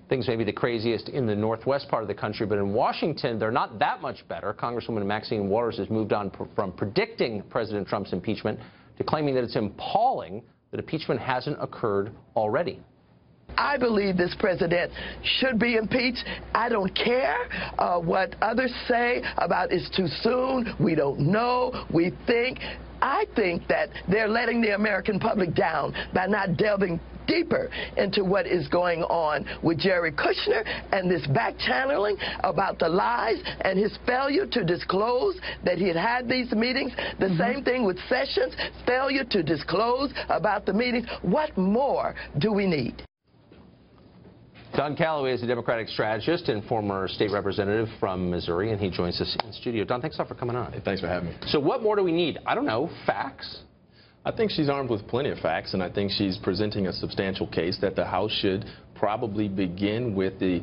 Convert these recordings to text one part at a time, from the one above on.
things may be the craziest in the northwest part of the country, but in Washington, they're not that much better. Congresswoman Maxine Waters has moved on from predicting President Trump's impeachment to claiming that it's appalling that impeachment hasn't occurred already. I believe this president should be impeached. I don't care what others say about it's too soon, we don't know, we think. I think that they're letting the American public down by not delving deeper into what is going on with Jared Kushner and this back-channeling about the lies and his failure to disclose that he had had these meetings. The same thing with Sessions, failure to disclose about the meetings. What more do we need? Don Calloway is a Democratic strategist and former state representative from Missouri, and he joins us in studio. Don, thanks a lot for coming on. Hey, thanks for having me. So what more do we need? I don't know, facts? I think she's armed with plenty of facts, and I think she's presenting a substantial case that the House should probably begin with the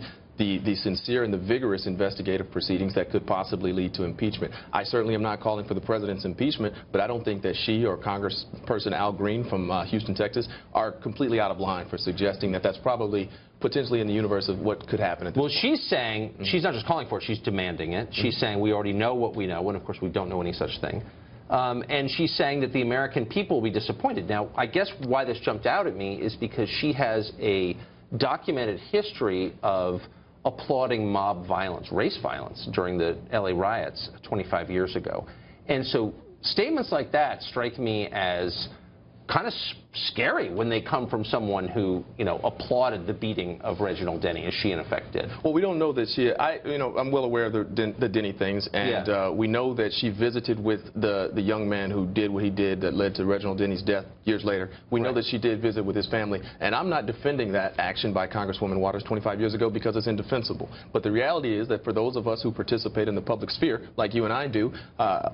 sincere and the vigorous investigative proceedings that could possibly lead to impeachment. I certainly am not calling for the president's impeachment, but I don't think that she or Congressperson Al Green from Houston, Texas, are completely out of line for suggesting that that's probably potentially in the universe of what could happen at this point. She's saying, she's not just calling for it, she's demanding it. She's saying we already know what we know, when of course we don't know any such thing. And she's saying that the American people will be disappointed. Now, I guess why this jumped out at me is because she has a documented history of applauding mob violence, race violence, during the LA riots 25 years ago. And so statements like that strike me as kind of scary when they come from someone who, applauded the beating of Reginald Denny, as she in effect did. Well, we don't know that she, I'm well aware of the Denny things, and we know that she visited with the young man who did what he did that led to Reginald Denny's death years later. We know that she did visit with his family, and I'm not defending that action by Congresswoman Waters 25 years ago because it's indefensible. But the reality is that for those of us who participate in the public sphere, like you and I do,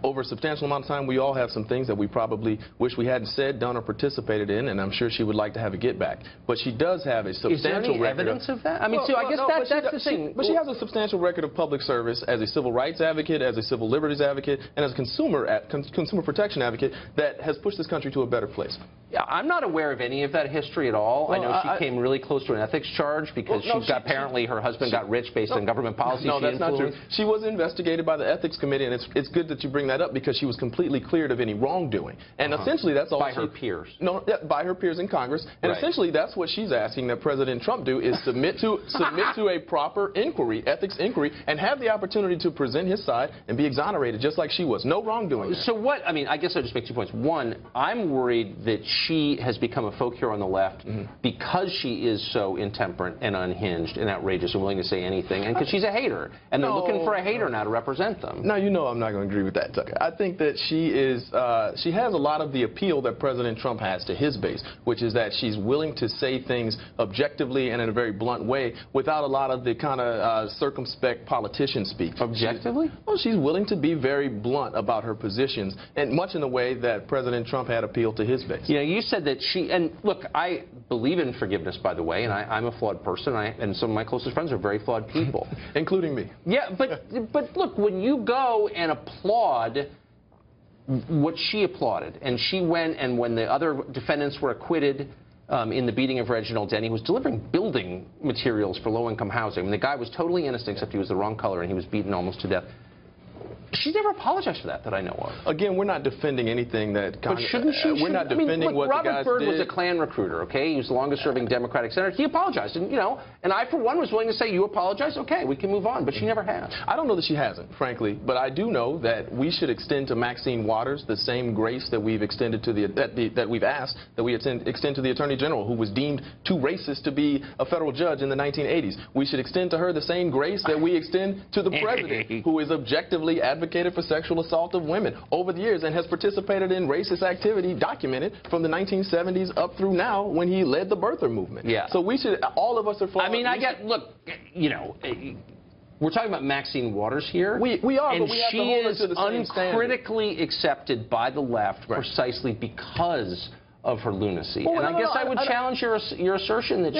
over a substantial amount of time, we all have some things that we probably wish we hadn't said, done, or participated in, and I'm sure she would like to have a get back. But she does have a substantial record. Is there any evidence of that? I mean, I guess that's the thing. But she has a substantial record of public service as a civil rights advocate, as a civil liberties advocate, and as a consumer protection advocate that has pushed this country to a better place. Yeah, I'm not aware of any of that history at all. Well, I know she came really close to an ethics charge because apparently her husband got rich based on government policy. No, that's not true. She was investigated by the ethics committee, and it's good that you bring that up because she was completely cleared of any wrongdoing. And essentially, that's all by her peers. No, by her peers in Congress. And essentially, that's what she's asking that President Trump do is submit to a proper inquiry, ethics inquiry, and have the opportunity to present his side and be exonerated just like she was. No wrongdoing. So what? I mean, I guess I'll just make 2 points. One, I'm worried that she has become a folk hero on the left because she is so intemperate and unhinged and outrageous and willing to say anything, and because she's a hater, and they're looking for a hater now to represent them. No, I'm not going to agree with that, Tucker. I think that she has a lot of the appeal that President Trump has to his base, which is that she's willing to say things objectively and in a very blunt way without a lot of the kind of circumspect politician speak. Objectively? She's willing to be very blunt about her positions, and much in the way that President Trump had appealed to his base. You said that and look, I believe in forgiveness, by the way, and I'm a flawed person, and some of my closest friends are very flawed people. Including me. Yeah, but look, when you go and applaud what she applauded, and she went, and when the other defendants were acquitted in the beating of Reginald Denny, he was delivering building materials for low-income housing. I mean, the guy was totally innocent except he was the wrong color, and he was beaten almost to death. She's never apologized for that I know of. Again, we're not defending anything that But shouldn't she? We're not defending what the guys did. Robert Byrd was a Klan recruiter, okay? He was the longest-serving Democratic senator. He apologized, and and I, for one, was willing to say, you apologize, okay, we can move on, but she never has. I don't know that she hasn't, frankly, but I do know that we should extend to Maxine Waters the same grace that we've extended to that we've asked that we extend to the Attorney General, who was deemed too racist to be a federal judge in the 1980s. We should extend to her the same grace that we extend to the president, who is objectively advocated for sexual assault of women over the years and has participated in racist activity documented from the 1970s up through now when he led the birther movement. Yeah. So we should, all of us are flawed. I mean, look, we're talking about Maxine Waters here. We are, but we have to hold her to the same standard. And she is uncritically accepted by the left precisely because of her lunacy. Well, and I guess I would challenge your assertion that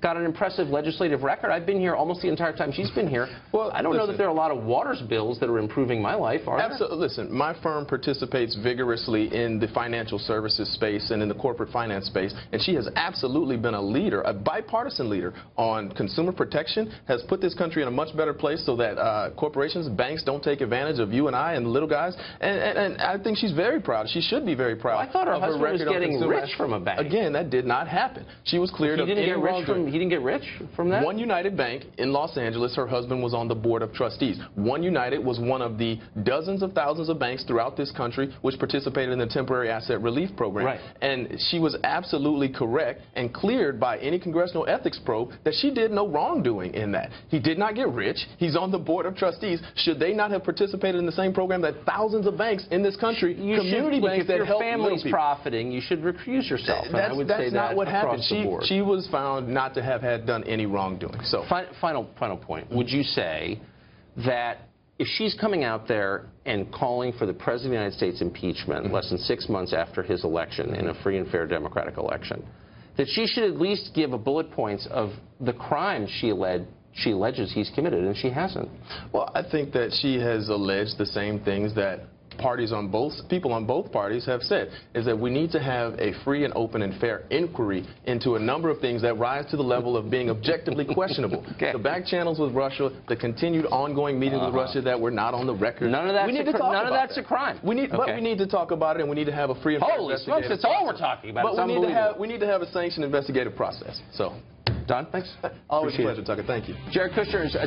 got an impressive legislative record. I've been here almost the entire time she's been here. Well, I don't know that there are a lot of Waters bills that are improving my life, are there? Absolutely. Listen, my firm participates vigorously in the financial services space and in the corporate finance space, and she has absolutely been a leader, a bipartisan leader on consumer protection, has put this country in a much better place so that corporations, banks don't take advantage of you and I and the little guys, and I think she's very proud. She should be very proud. Well, I thought her husband was getting rich from a bank. Again, that did not happen. She was cleared of any wrongdoing. He didn't get rich from that? One United Bank in Los Angeles, her husband was on the board of trustees. One United was one of the dozens of thousands of banks throughout this country which participated in the temporary asset relief program. Right. And she was absolutely correct and cleared by any congressional ethics probe that she did no wrongdoing in that. He did not get rich. He's on the board of trustees. Should they not have participated in the same program that thousands of banks in this country, community banks that help little people? If your family's profiting, you should recuse yourself. That's not what happened. She was found not to have done any wrongdoing. So final point. Would you say that if she's coming out there and calling for the President of the United States impeachment less than 6 months after his election in a free and fair democratic election, that she should at least give a bullet points of the crimes she alleges he's committed, and she hasn't? Well, I think that she has alleged the same things that people on both parties have said, is that we need to have a free and open and fair inquiry into a number of things that rise to the level of being objectively questionable. Okay. The back channels with Russia, the continued ongoing meetings with Russia that were not on the record. None of that's a crime. But we need to talk about it, and we need to have a free and fair investigation. Holy smokes, that's all we're talking about. But we need to have a sanctioned investigative process. So, Don, thanks. Always a pleasure, Tucker. Thank you. Jared Kushner is